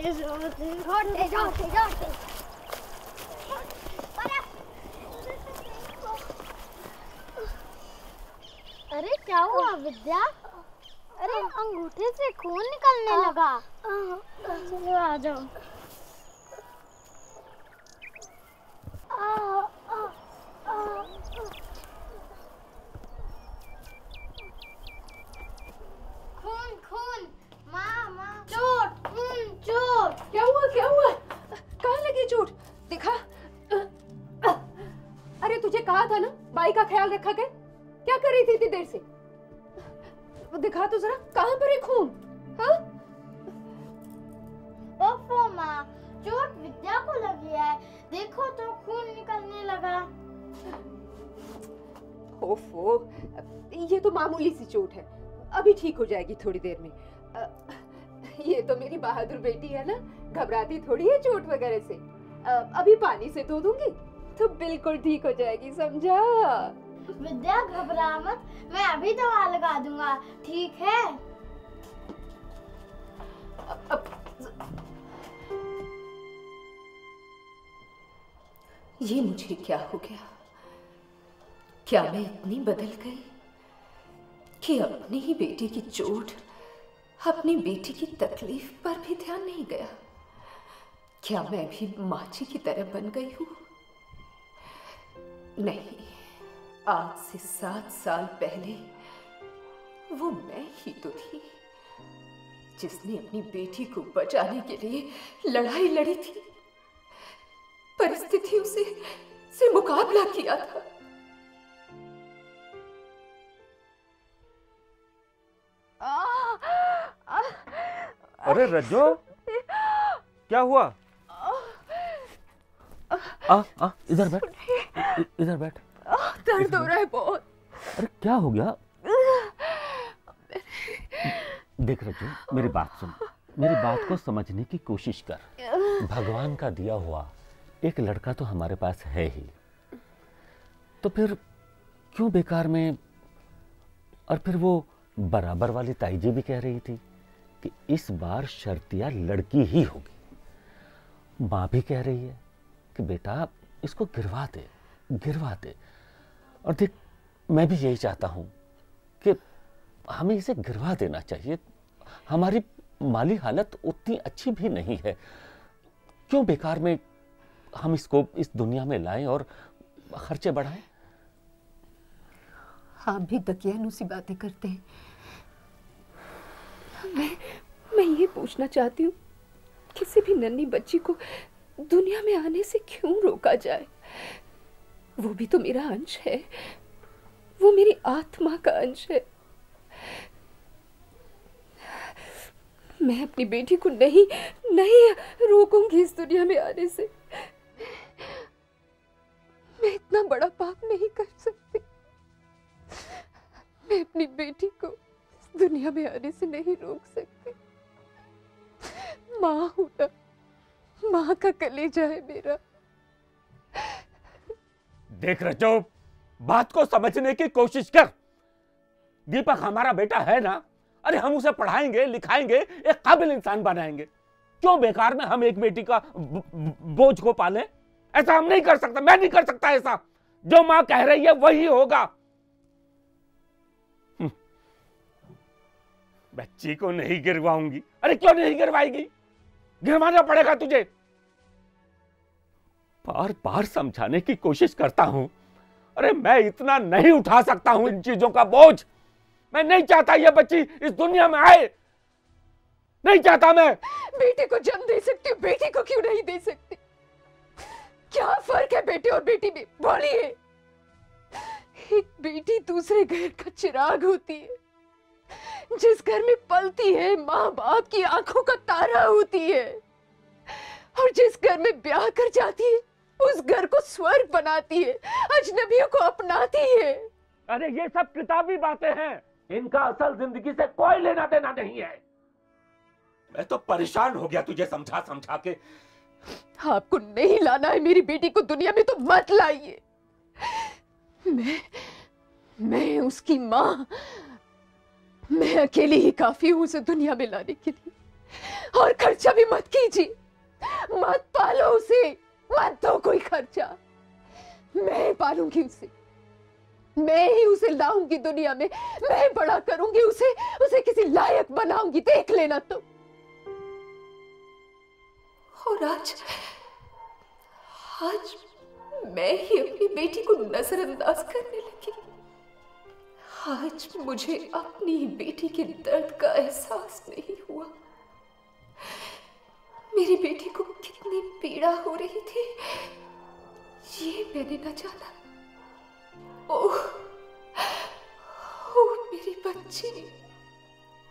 छोटे छोटे छोटे। अरे क्या हुआ विद्या? अरे अंगूठे से खून निकलने लगा। चलो आ जाओ। खून खून। माँ चोट चोट। क्या हुआ क्या हुआ? कहाँ लगी चोट? दिखा। अरे तुझे कहा था ना बाई का ख्याल रखा कर। क्या कर रही थी इतनी देर से? वो दिखा तो जरा, कहाँ पर है खून? हाँ? ओफो माँ, चोट विद्या को लगी है। देखो तो खून निकलने लगा। ओफो, ये तो मामूली सी चोट है, अभी ठीक हो जाएगी थोड़ी देर में। ये तो मेरी बहादुर बेटी है ना, घबराती थोड़ी है चोट वगैरह से। अभी पानी से धो दूंगी तो बिल्कुल ठीक हो जाएगी, समझा? विद्या घबरा मत, मैं अभी दवा लगा दूंगा, ठीक है? ये मुझे क्या हो गया? क्या मैं इतनी बदल गई कि अपनी ही बेटी की चोट, अपनी बेटी की तकलीफ पर भी ध्यान नहीं गया? क्या मैं भी माची की तरह बन गई हूँ? नहीं, आज से 7 साल पहले वो मैं ही तो थी जिसने अपनी बेटी को बचाने के लिए लड़ाई लड़ी थी, परिस्थितियों से मुकाबला किया था। अरे रज्जो, क्या हुआ? इधर बैठ, इधर बैठ। दर्द हो रहा है बहुत। अरे क्या हो गया? देख रज्जो, मेरी बात सुन, मेरी बात को समझने की कोशिश कर। भगवान का दिया हुआ एक लड़का तो हमारे पास है ही, तो फिर क्यों बेकार में? और फिर वो बराबर वाली ताई जी भी कह रही थी कि इस बार शर्तिया लड़की ही होगी। माँ भी कह रही है कि बेटा इसको गिरवा दे, गिरवा दे। और देख, मैं भी यही चाहता हूं कि हमें इसे गिरवा देना चाहिए। हमारी माली हालत उतनी अच्छी भी नहीं है, क्यों बेकार में हम इसको इस दुनिया में लाएं और खर्चे बढ़ाएं? आप भी दकियानूसी बातें करते हैं। मैं ये पूछना चाहती हूँ, किसी भी नन्ही बच्ची को दुनिया में आने से क्यों रोका जाए? वो भी तो मेरा अंश है, वो मेरी आत्मा का अंश है। मैं अपनी बेटी को नहीं रोकूंगी इस दुनिया में आने से। मैं इतना बड़ा पाप नहीं कर सकती। मैं अपनी बेटी को इस दुनिया में आने से नहीं रोक सकती। माँ हूं ना, माँ का कलेजा है मेरा। देख रजो, बात को समझने की कोशिश कर। दीपक हमारा बेटा है ना, अरे हम उसे पढ़ाएंगे, लिखाएंगे, एक काबिल इंसान बनाएंगे। क्यों बेकार में हम एक बेटी का बोझ को पालें? ऐसा हम नहीं कर सकते, मैं नहीं कर सकता ऐसा। जो मां कह रही है वही होगा। बच्ची को नहीं गिरवाऊंगी। अरे क्यों नहीं गिरवाएगी? गिरवाना पड़ेगा तुझे। बार बार समझाने की कोशिश करता हूं, अरे मैं इतना नहीं उठा सकता हूं इन चीजों का बोझ। मैं नहीं चाहता ये बच्ची इस दुनिया में आए, नहीं चाहता मैं। बेटे को जन्म दे सकती हूँ, बेटी को क्यों नहीं दे सकती? क्या फर्क है बेटे और बेटी में? बोलिए। एक बेटी दूसरे घर का चिराग होती है, जिस घर में पलती है माँ बाप की आंखों का तारा होती है, और जिस घर में ब्याह कर जाती है उस घर को स्वर्ग बनाती है, अजनबियों को अपनाती है। अरे ये सब किताबी बातें हैं, इनका असल जिंदगी से कोई लेना देना नहीं है। मैं तो परेशान हो गया तुझे समझा समझा के। आपको नहीं लाना है मेरी बेटी को दुनिया में तो मत लाइए। मैं उसकी माँ, मैं अकेली ही काफी हूं उसे दुनिया में लाने के लिए। और खर्चा भी मत कीजिए, मत पालो उसे, मत दो कोई खर्चा। मैं पालूंगी उसे, मैं ही उसे लाऊंगी दुनिया में, मैं बड़ा करूंगी उसे, उसे किसी लायक बनाऊंगी, देख लेना तुम। और आज मैं ही अपनी बेटी को नजरअंदाज करने लगी। आज मुझे अपनी बेटी के दर्द का एहसास नहीं हुआ। मेरी बेटी को कितनी पीड़ा हो रही थी ये मैंने न जाना। ओह ओह मेरी बच्ची,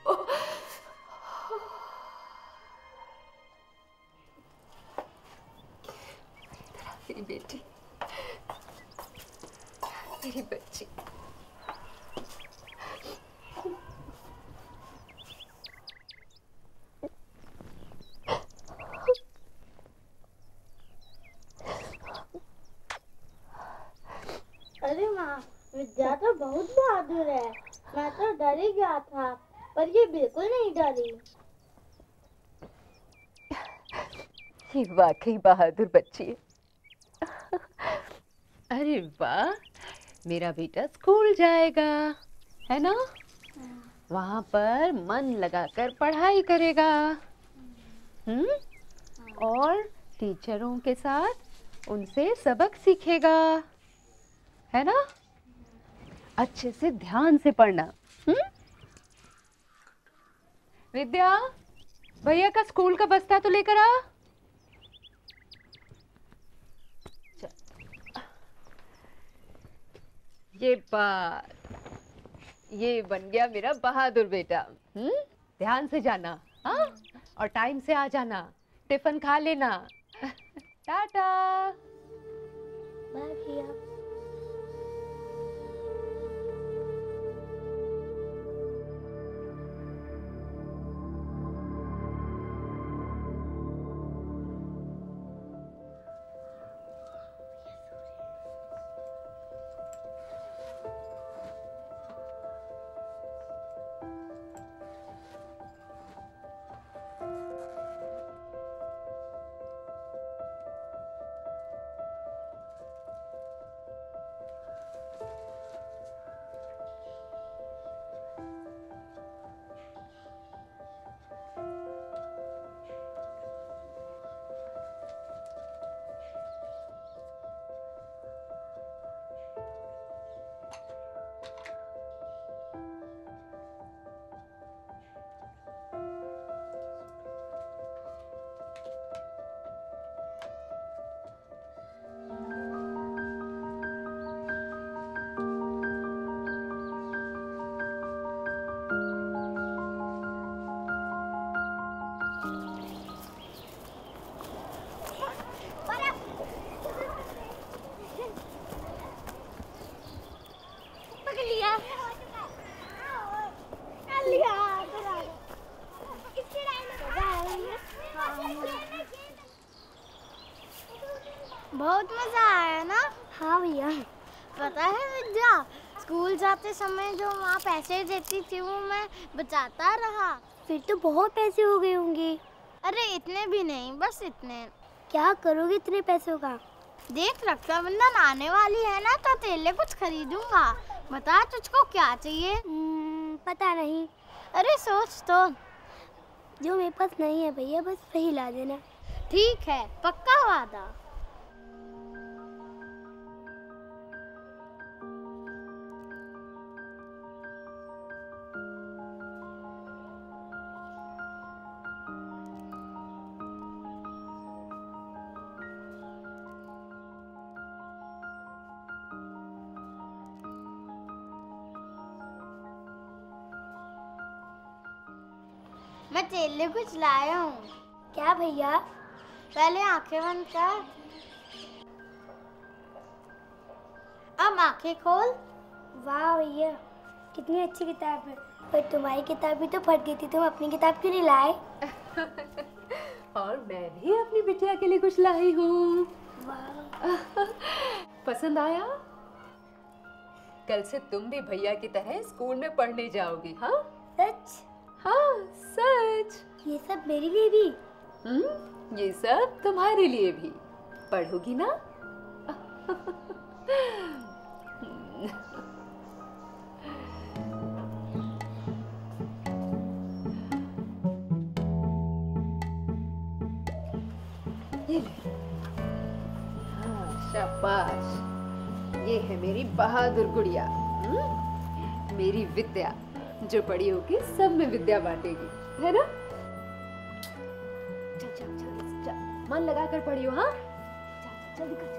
ओह मेरी बेटी, मेरी बच्ची। अरे माँ, विद्या तो बहुत बहादुर है। मैं तो डर ही गया था, पर ये बिल्कुल नहीं डरी। ये वाकई बहादुर बच्ची है। अरे वाह, मेरा बेटा स्कूल जाएगा, है ना? वहाँ पर मन लगाकर पढ़ाई करेगा, और टीचरों के साथ उनसे सबक सीखेगा, है ना? अच्छे से ध्यान से पढ़ना। विद्या, भैया का स्कूल का बस्ता तो लेकर आ। ये बन गया मेरा बहादुर बेटा। ध्यान से जाना, हाँ? और टाइम से आ जाना, टिफिन खा लेना। टाटा। बाय भैया। बहुत मजा आया ना? हाँ भैया। पता है विद्या, स्कूल जाते समय जो माँ पैसे देती थी वो मैं बचाता रहा। फिर तो बहुत पैसे हो गए होंगे। अरे इतने भी नहीं, बस इतने। क्या करोगे इतने पैसों का? देख, रक्षाबंधन आने वाली है ना, तो तेरे लिए कुछ खरीदूंगा। बता तुझको क्या चाहिए? पता नहीं। अरे सोच तो। जो मेरे पास नहीं है भैया, बस वही ला देना। ठीक है, पक्का वादा। मैं तेरे लिए कुछ लाया हूँ। क्या भैया? पहले आंखें बंद कर, अब आंखें खोल। वाह भैया, कितनी अच्छी किताब है। पर तुम्हारी किताब भी तो फट गई थी, तुम अपनी किताब क्यों नहीं लाए? और मैं भी अपनी बिटिया के लिए कुछ लाई हूँ। पसंद आया? कल से तुम भी भैया की तरह स्कूल में पढ़ने जाओगी, हाँ? सच? हाँ सच। ये सब मेरे लिए भी? ये सब तुम्हारे लिए भी। पढ़ोगी ना? ये ले। हाँ शाबाश। ये है मेरी बहादुर गुड़िया, मेरी विद्या, जो बड़ी होगी सब में विद्या बांटेगी, है ना? चल चल चल चल, मन लगा कर पढ़ियो। हाँ चल जल्दी कर।